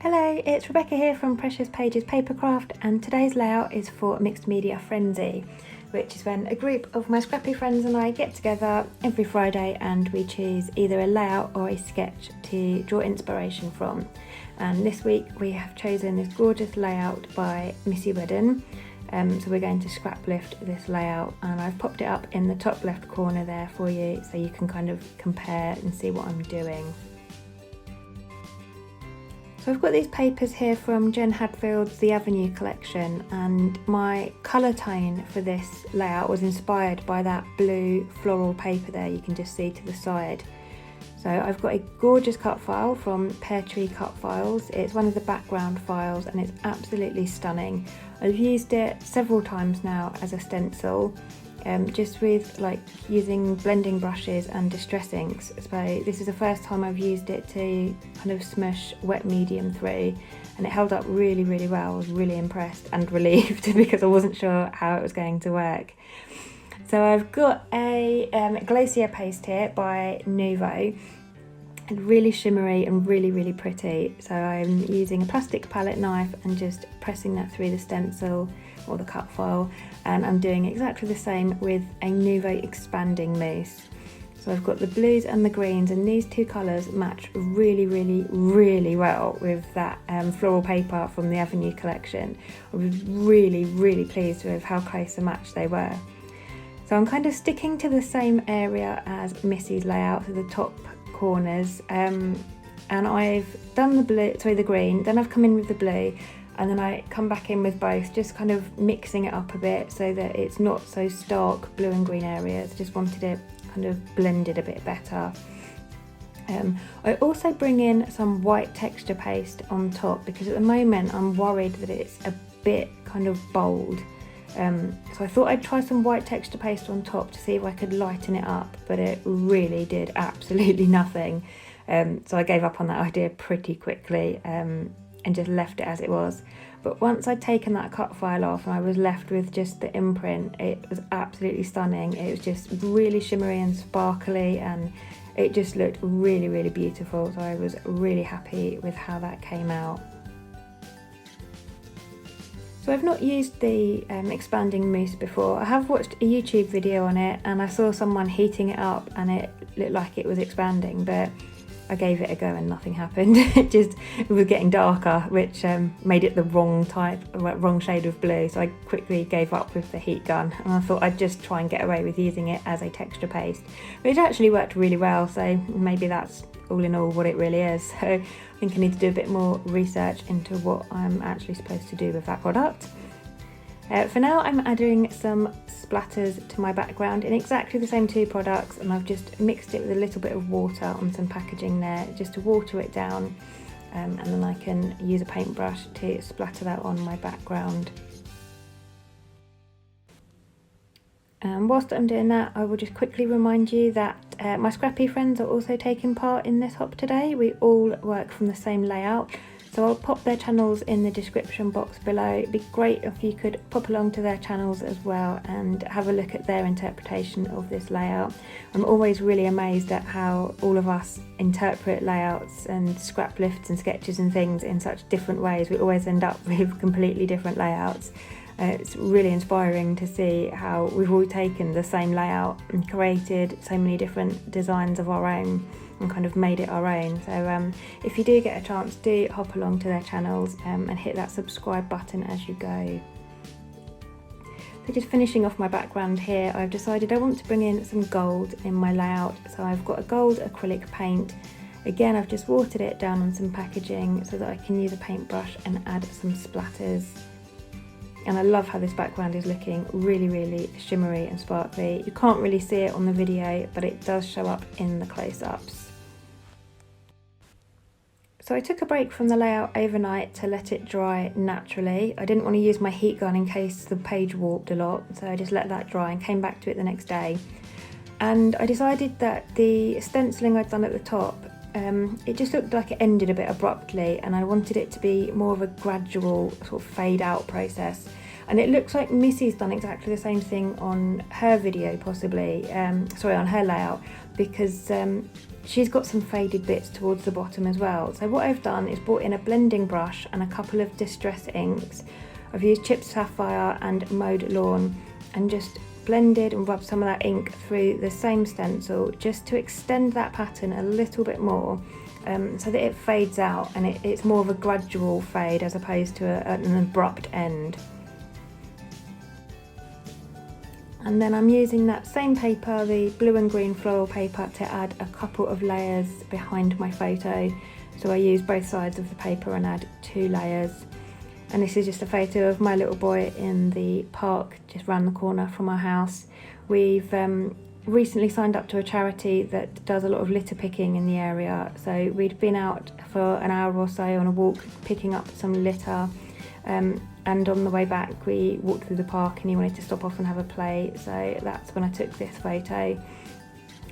Hello, it's Rebecca here from Precious Pages Papercraft, and today's layout is for Mixed Media Frenzy, which is when a group of my scrappy friends and I get together every Friday and we choose either a layout or a sketch to draw inspiration from. And this week we have chosen this gorgeous layout by Missy Whidden. So we're going to scraplift this layout, and I've popped it up in the top left corner there for you so you can kind of compare and see what I'm doing. So I've got these papers here from Jen Hadfield's The Avenue collection, and my colour tone for this layout was inspired by that blue floral paper there you can just see to the side. So I've got a gorgeous cut file from Pear Tree Cut Files. It's one of the background files and it's absolutely stunning. I've used it several times now as a stencil, just with using blending brushes and distress inks. So this is the first time I've used it to kind of smush wet medium through, and it held up really well. I was really impressed and relieved because I wasn't sure how it was going to work. So I've got a glacier paste here by Nuvo, and really shimmery and really pretty. So I'm using a plastic palette knife and just pressing that through the stencil or the cut file, and I'm doing exactly the same with a Nuvo expanding mousse. So I've got the blues and the greens, and these two colours match really well with that floral paper from the Avenue collection. I was really pleased with how close a match they were. So I'm kind of sticking to the same area as Missy's layout, so the top corners, and I've done the green, then I've come in with the blue, and then I come back in with both, just kind of mixing it up a bit so that it's not so stark blue and green areas. Just wanted it kind of blended a bit better. I also bring in some white texture paste on top because at the moment I'm worried that it's a bit kind of bold. So I thought I'd try some white texture paste on top to see if I could lighten it up, but it really did absolutely nothing. So I gave up on that idea pretty quickly and just left it as it was. But once I'd taken that cut file off and I was left with just the imprint, it was absolutely stunning. It was just really shimmery and sparkly, and it just looked really beautiful. So I was really happy with how that came out. So I've not used the expanding mousse before. I have watched a YouTube video on it and I saw someone heating it up and it looked like it was expanding, but I gave it a go and nothing happened. It was getting darker, which made it the wrong shade of blue. So I quickly gave up with the heat gun, and I thought I'd just try and get away with using it as a texture paste. But it actually worked really well, so maybe that's all in all what it really is. So I think I need to do a bit more research into what I'm actually supposed to do with that product. For now I'm adding some splatters to my background in exactly the same two products, and I've just mixed it with a little bit of water on some packaging there just to water it down, and then I can use a paintbrush to splatter that on my background. And whilst I'm doing that, I will just quickly remind you that my scrappy friends are also taking part in this hop today. We all work from the same layout, so I'll pop their channels in the description box below. It'd be great if you could pop along to their channels as well and have a look at their interpretation of this layout. I'm always really amazed at how all of us interpret layouts and scrap lifts and sketches and things in such different ways. We always end up with completely different layouts. It's really inspiring to see how we've all taken the same layout and created so many different designs of our own and kind of made it our own. So if you do get a chance, do hop along to their channels and hit that subscribe button as you go. So just finishing off my background here, I've decided I want to bring in some gold in my layout. So I've got a gold acrylic paint. Again, I've just watered it down on some packaging so that I can use a paintbrush and add some splatters. And I love how this background is looking really shimmery and sparkly. You can't really see it on the video, but it does show up in the close-ups. So I took a break from the layout overnight to let it dry naturally. I didn't want to use my heat gun in case the page warped a lot, so I just let that dry and came back to it the next day. And I decided that the stenciling I'd done at the top, it just looked like it ended a bit abruptly, and I wanted it to be more of a gradual sort of fade out process. And it looks like Missy's done exactly the same thing on her video, possibly, on her layout, because she's got some faded bits towards the bottom as well. So what I've done is brought in a blending brush and a couple of distress inks. I've used Chipped Sapphire and Mowed Lawn and just blended and rubbed some of that ink through the same stencil just to extend that pattern a little bit more, so that it fades out and it's more of a gradual fade as opposed to an abrupt end. And then I'm using that same paper, the blue and green floral paper, to add a couple of layers behind my photo. So I use both sides of the paper and add 2 layers. And this is just a photo of my little boy in the park just round the corner from our house. We've recently signed up to a charity that does a lot of litter picking in the area. So we'd been out for an hour or so on a walk picking up some litter. And on the way back we walked through the park and he wanted to stop off and have a play, so that's when I took this photo.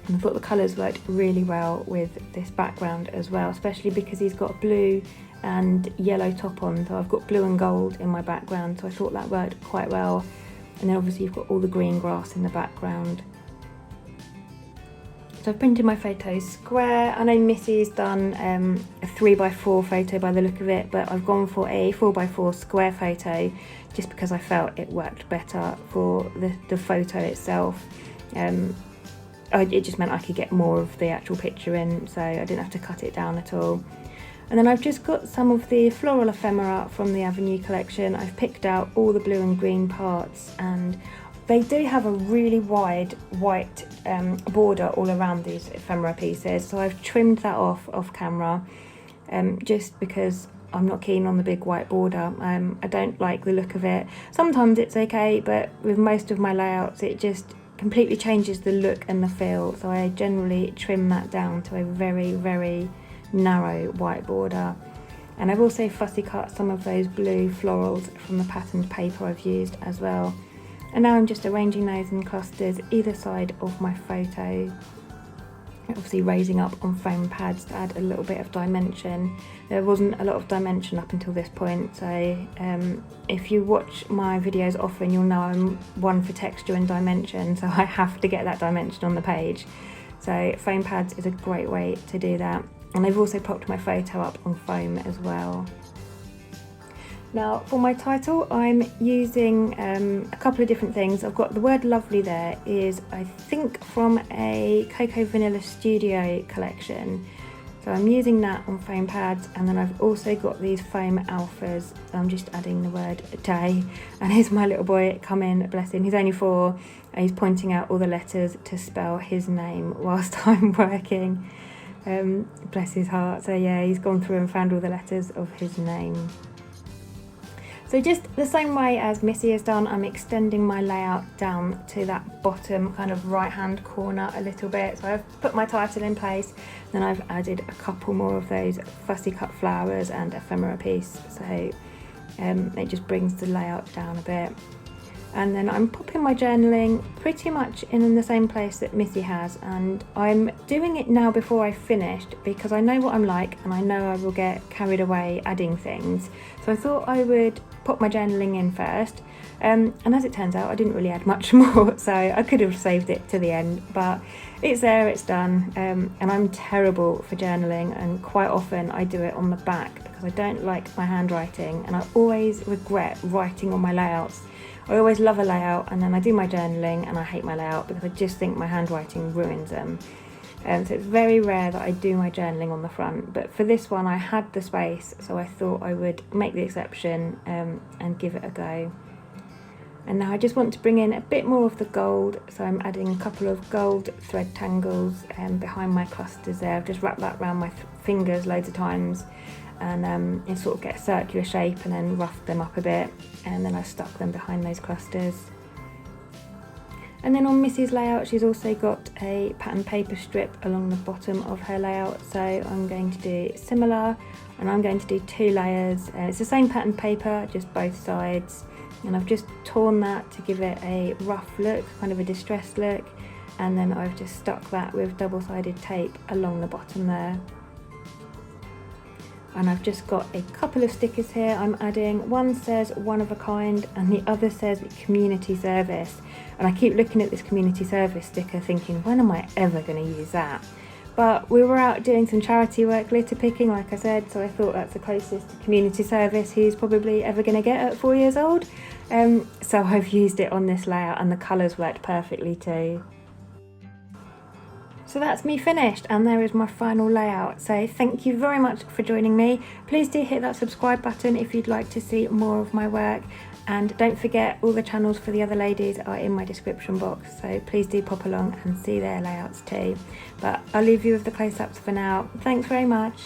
And I thought the colours worked really well with this background as well, especially because he's got blue and yellow top on, so I've got blue and gold in my background, so I thought that worked quite well. And then obviously you've got all the green grass in the background. So I've printed my photos square. I know Missy's done a 3x4 photo by the look of it, but I've gone for a 4x4 square photo just because I felt it worked better for the photo itself. It just meant I could get more of the actual picture in, so I didn't have to cut it down at all. And then I've just got some of the floral ephemera from the Avenue collection. I've picked out all the blue and green parts, and they do have a really wide white border all around these ephemera pieces, so I've trimmed that off camera, just because I'm not keen on the big white border. I don't like the look of it. Sometimes it's okay, but with most of my layouts it just completely changes the look and the feel, so I generally trim that down to a very, very narrow white border. And I've also fussy cut some of those blue florals from the patterned paper I've used as well. And now I'm just arranging those in clusters either side of my photo, obviously raising up on foam pads to add a little bit of dimension. There wasn't a lot of dimension up until this point, so if you watch my videos often you'll know I'm one for texture and dimension, so I have to get that dimension on the page. So foam pads is a great way to do that. And I've also propped my photo up on foam as well. Now for my title I'm using a couple of different things. I've got the word lovely there, is I think from a Cocoa Vanilla Studio collection. So I'm using that on foam pads, and then I've also got these foam alphas. So I'm just adding the word day, and here's my little boy come in, bless him, he's only 4, and he's pointing out all the letters to spell his name whilst I'm working. Bless his heart. So yeah, he's gone through and found all the letters of his name. So just the same way as Missy has done, I'm extending my layout down to that bottom kind of right hand corner a little bit. So I've put my title in place, then I've added a couple more of those fussy cut flowers and ephemera piece, so it just brings the layout down a bit. And then I'm popping my journaling pretty much in the same place that Missy has, and I'm doing it now before I finished because I know what I'm like and I know I will get carried away adding things. So I thought I would pop my journaling in first, and as it turns out I didn't really add much more, so I could have saved it to the end, but it's there, it's done. And I'm terrible for journaling, and quite often I do it on the back because I don't like my handwriting, and I always regret writing on my layouts. I always love a layout and then I do my journaling and I hate my layout because I just think my handwriting ruins them. So it's very rare that I do my journaling on the front, but for this one I had the space, so I thought I would make the exception and give it a go. And now I just want to bring in a bit more of the gold, so I'm adding a couple of gold thread tangles behind my clusters there. I've just wrapped that around my fingers loads of times, and it sort of get a circular shape and then roughed them up a bit, and then I stuck them behind those clusters. And then on Missy's layout she's also got a pattern paper strip along the bottom of her layout, so I'm going to do similar, and I'm going to do 2 layers. It's the same pattern paper, just both sides, and I've just torn that to give it a rough look, kind of a distressed look, and then I've just stuck that with double-sided tape along the bottom there. And I've just got a couple of stickers here I'm adding. One says one of a kind and the other says community service. And I keep looking at this community service sticker thinking, when am I ever going to use that? but we were out doing some charity work, litter picking, like I said, so I thought that's the closest to community service he's probably ever going to get at 4 years old. So I've used it on this layout, and the colours worked perfectly too. So that's me finished, and there is my final layout. So thank you very much for joining me. Please do hit that subscribe button if you'd like to see more of my work, and don't forget all the channels for the other ladies are in my description box, so please do pop along and see their layouts too. But I'll leave you with the close-ups for now. Thanks very much.